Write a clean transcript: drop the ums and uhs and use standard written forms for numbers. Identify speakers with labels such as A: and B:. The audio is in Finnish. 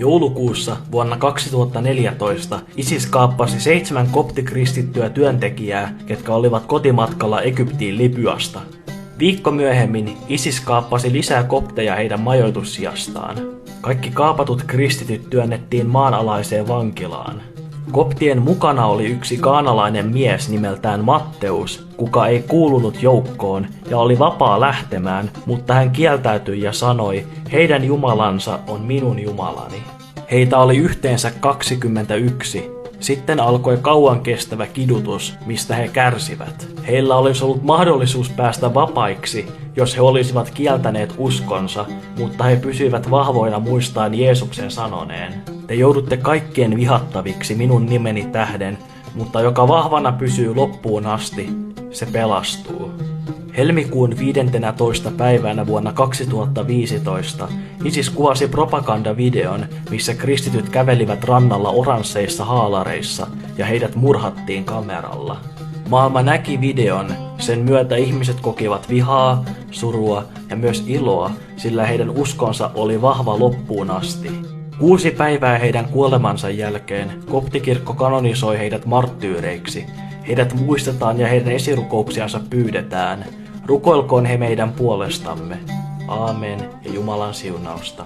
A: Joulukuussa vuonna 2014 ISIS kaappasi 7 koptikristittyä työntekijää, ketkä olivat kotimatkalla Egyptiin Libyasta. Viikko myöhemmin ISIS kaappasi lisää kopteja heidän majoitussijastaan. Kaikki kaapatut kristityt työnnettiin maanalaiseen vankilaan. Koptien mukana oli yksi ghanalainen mies nimeltään Matteus, kuka ei kuulunut joukkoon ja oli vapaa lähtemään, mutta hän kieltäytyi ja sanoi, heidän jumalansa on minun jumalani. Heitä oli yhteensä 21. Sitten alkoi kauan kestävä kidutus, mistä he kärsivät. Heillä olisi ollut mahdollisuus päästä vapaiksi, jos he olisivat kieltäneet uskonsa, mutta he pysyivät vahvoina muistaen Jeesuksen sanoneen. Te joudutte kaikkien vihattaviksi minun nimeni tähden, mutta joka vahvana pysyy loppuun asti, se pelastuu. Helmikuun 15. päivänä vuonna 2015 ISIS kuvasi propagandavideon, missä kristityt kävelivät rannalla oransseissa haalareissa ja heidät murhattiin kameralla. Maailma näki videon, sen myötä ihmiset kokivat vihaa, surua ja myös iloa, sillä heidän uskonsa oli vahva loppuun asti. 6 päivää heidän kuolemansa jälkeen koptikirkko kanonisoi heidät marttyyreiksi. Heidät muistetaan ja heidän esirukouksiansa pyydetään. Rukoilkoon he meidän puolestamme. Aamen ja Jumalan siunausta.